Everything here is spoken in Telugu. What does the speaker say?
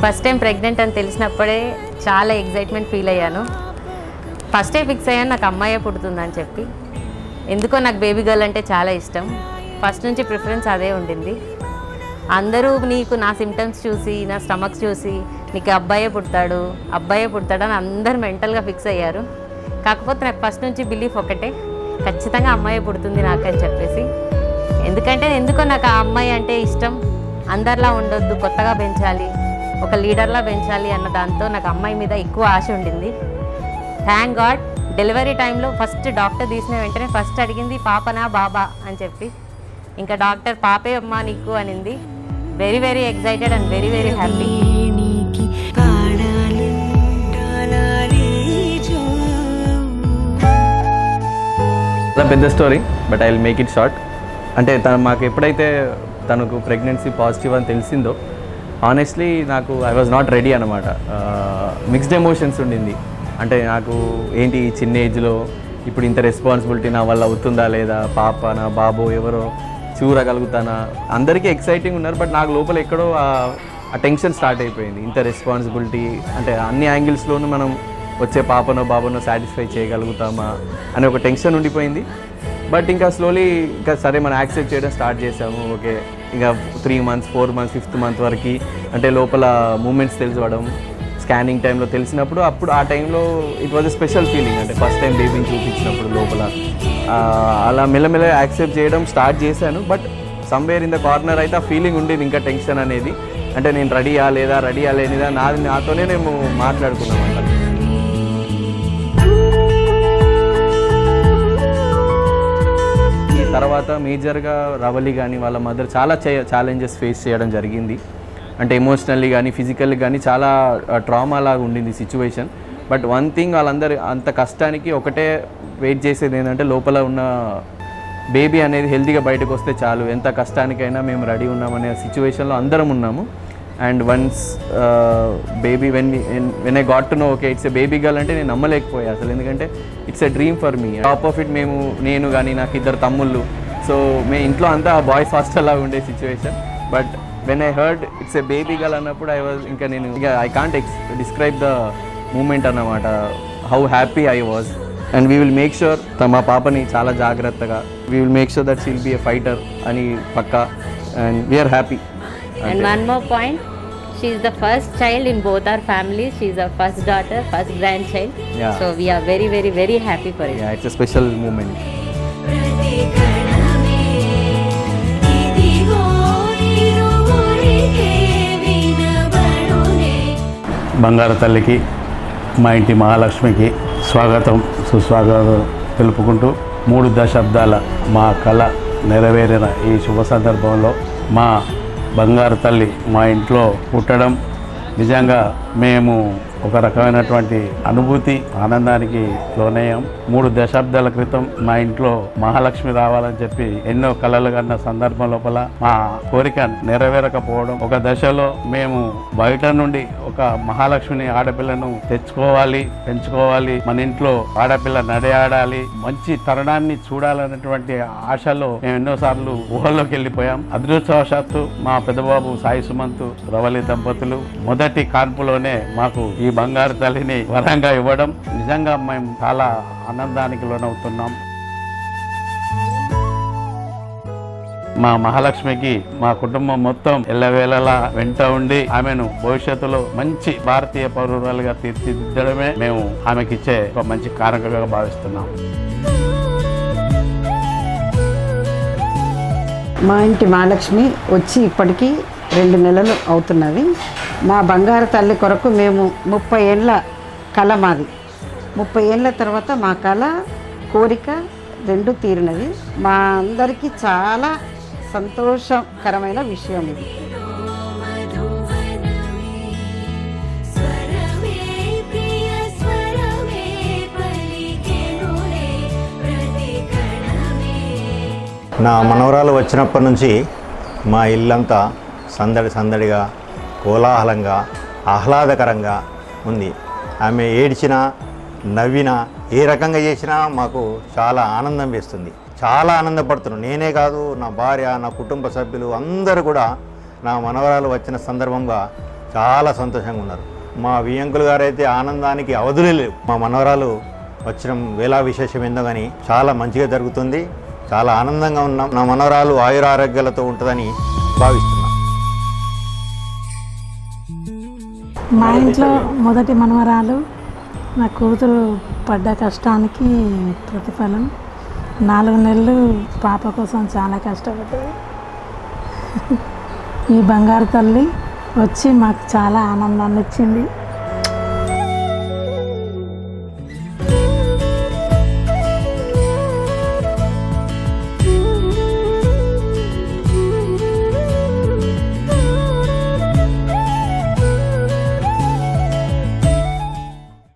ఫస్ట్ టైం ప్రెగ్నెంట్ అని తెలిసినప్పుడే చాలా ఎగ్జైట్మెంట్ ఫీల్ అయ్యాను. ఫస్టే ఫిక్స్ అయ్యాను నాకు అమ్మాయే పుడుతుందని చెప్పి. ఎందుకో నాకు బేబీ గర్ల్ అంటే చాలా ఇష్టం. ఫస్ట్ నుంచి ప్రిఫరెన్స్ అదే ఉండింది. అందరూ నీకు నా సిమ్టమ్స్ చూసి నా స్టమక్స్ చూసి నీకు అబ్బాయే పుడతాడని అందరు మెంటల్గా ఫిక్స్ అయ్యారు. కాకపోతే నాకు ఫస్ట్ నుంచి బిలీఫ్ ఒకటే, ఖచ్చితంగా అమ్మాయే పుడుతుంది నాకు అని చెప్పేసి. ఎందుకో నాకు ఆ అమ్మాయి అంటే ఇష్టం. అందరిలా ఉండొద్దు, కొత్తగా పెంచాలి, ఒక లీడర్లా పెంచాలి అన్న దాంతో నాకు అమ్మాయి మీద ఎక్కువ ఆశ ఉండింది. థ్యాంక్ గాడ్ డెలివరీ టైంలో ఫస్ట్ డాక్టర్ తీసిన వెంటనే ఫస్ట్ అడిగింది పాపనా బాబా అని చెప్పి. ఇంకా డాక్టర్ పాపే అమ్మా నీకు అనింది. Very very excited and very very happy. పెద్ద story but I will make it short. అంటే మాకు ఎప్పుడైతే తనకు ప్రెగ్నెన్సీ పాజిటివ్ అని తెలిసిందో ఆనెస్ట్లీ నాకు ఐ వాజ్ నాట్ రెడీ అనమాట. మిక్స్డ్ ఎమోషన్స్ ఉండింది. అంటే నాకు ఏంటి చిన్న ఏజ్లో ఇప్పుడు ఇంత రెస్పాన్సిబిలిటీ నా వల్ల అవుతుందా లేదా, పాప నా బాబు ఎవరో చూడగలుగుతానా, అందరికీ ఎక్సైటింగ్ ఉన్నారు. బట్ నాకు లోపల ఎక్కడో ఆ టెన్షన్ స్టార్ట్ అయిపోయింది. ఇంత రెస్పాన్సిబిలిటీ అంటే అన్ని యాంగిల్స్లోనూ మనం వచ్చే పాపనో బాబునో సాటిస్ఫై చేయగలుగుతామా అనే ఒక టెన్షన్ ఉండిపోయింది. బట్ ఇంకా స్లోలీ ఇంకా సరే మనం యాక్సెప్ట్ చేయడం స్టార్ట్ చేసాము. ఓకే ఇంకా 3 months 4 months 5th month వరకు అంటే లోపల మూమెంట్స్ తెలిసివడం, స్కానింగ్ టైంలో తెలిసినప్పుడు అప్పుడు ఆ టైంలో it was a special feeling. అంటే ఫస్ట్ టైం బేబీని చూపించినప్పుడు లోపల అలా మెల్లమెల్ల యాక్సెప్ట్ చేయడం స్టార్ట్ చేశాను. But somewhere in the corner అయితే ఆ ఫీలింగ్ ఉండేది, ఇంకా టెన్షన్ అనేది. అంటే నేను రెడీయా లేనిదా నాతోనే మేము మాట్లాడుకున్నాం అంట. తర్వాత మేజర్గా రవలి కానీ వాళ్ళ మదర్ చాలా ఛాలెంజెస్ ఫేస్ చేయడం జరిగింది. అంటే ఎమోషనల్లీ కానీ ఫిజికల్లీ కానీ చాలా ట్రామా లాగా ఉండింది సిచ్యువేషన్. బట్ వన్ థింగ్ వాళ్ళందరూ అంత కష్టానికి ఒకటే వెయిట్ చేసేది ఏంటంటే లోపల ఉన్న బేబీ అనేది హెల్తీగా బయటకు వస్తే చాలు, ఎంత కష్టానికైనా మేము రెడీ ఉన్నామనే సిచ్యువేషన్లో అందరం ఉన్నాము. And once baby when I got to know okay it's a baby girl అంటే నేను నమ్మలేకపోయా అసలు. ఎందుకంటే it's a dream for me. Top of it నేను కానీ నాకు 2 తమ్ముళ్ళు. సో మేము ఇంట్లో అంతా బాయ్స్ హాస్టల్ లాగా ఉండే situation. But when I heard it's a baby girl అన్నప్పుడు I can't describe the moment అన్నమాట, how happy I was. And we will make sure మా పాపని చాలా జాగ్రత్తగా we will make sure that she will be a fighter అని పక్కా. And we're happy. And one more point, she is the first child in both our families. She is our first daughter, first grandchild. Yeah. So we are very very very happy for it. Yeah, it's a special moment. బంగారు తల్లికి మా ఇంటి మహాలక్ష్మికి స్వాగతం సుస్వాగతం తెలుపుకుంటూ 3 దశాబ్దాల మా కళ నెరవేరిన ఈ శుభ సందర్భంలో మా బంగారు తల్లి మా ఇంట్లో పుట్టడం నిజంగా మేము ఒక రకమైనటువంటి అనుభూతి ఆనందానికి లోనయ్యాం. 3 దశాబ్దాల క్రితం మా ఇంట్లో మహాలక్ష్మి రావాలని చెప్పి ఎన్నో కలలు కన్న సందర్భం లోపల మా కోరిక నెరవేరకపోవడం, ఒక దశలో మేము బయట నుండి ఒక మహాలక్ష్మిని ఆడపిల్లను తెచ్చుకోవాలి, పెంచుకోవాలి, మన ఇంట్లో ఆడపిల్ల నడయాడాలి, మంచి తరుణాన్ని చూడాలన్నటువంటి ఆశలో మేము ఎన్నోసార్లు ఊహల్లోకి వెళ్ళిపోయాం. అదృష్టవశాత్తు మా పెద్దబాబు సాయి సుమంత్ రవలి దంపతులు మొదటి కాన్పులోనే మాకు ఈ బంగారు తల్లిని వరంగా ఇవ్వడం నిజంగా మేము చాలా ఆనందానికి లోనవుతున్నాం. మా మహాలక్ష్మికి మా కుటుంబం మొత్తం ఎల్లవేళలా వెంట ఉండి ఆమెను భవిష్యత్తులో మంచి భారతీయ పౌరురాలుగా తీర్చిదిద్దడమే మేము ఆమెకిచ్చే ఒక మంచి కారణంగా భావిస్తున్నాం. మా ఇంటి మహాలక్ష్మి వచ్చి ఇప్పటికీ 2 నెలలు అవుతున్నది. మా బంగారు తల్లి కొరకు మేము 30 ఏళ్ళ కళ మాది. 30 ఏళ్ళ తర్వాత మా కళ కోరిక 2 తీరినది. మా అందరికీ చాలా సంతోషకరమైన విషయం ఇది. నా మనవరాలు వచ్చినప్పటి నుంచి మా ఇల్లంతా సందడిగా కోలాహలంగా ఆహ్లాదకరంగా ఉంది. ఆమె ఏడ్చినా నవ్వినా ఏ రకంగా చేసినా మాకు చాలా ఆనందం వేస్తుంది. చాలా ఆనందపడుతున్నాను. నేనే కాదు, నా భార్య, నా కుటుంబ సభ్యులు అందరూ కూడా నా మనవరాలు వచ్చిన సందర్భంగా చాలా సంతోషంగా ఉన్నారు. మా వియంకులు గారు అయితే ఆనందానికి అవధులే లేవు. మా మనవరాలు వచ్చిన వేళ విశేషం ఏందో కానీ చాలా మంచిగా జరుగుతుంది. చాలా ఆనందంగా ఉన్నాం. నా మనవరాలు ఆయురారోగ్యాలతో ఉంటుందని భావిస్తున్నాం. మా ఇంట్లో మొదటి మనవరాలు, నా కూతురు పడ్డ కష్టానికి ప్రతిఫలం. 4 నెలలు పాప కోసం చాలా కష్టపడ్డది. ఈ బంగారు తల్లి వచ్చి మాకు చాలా ఆనందాన్ని ఇచ్చింది.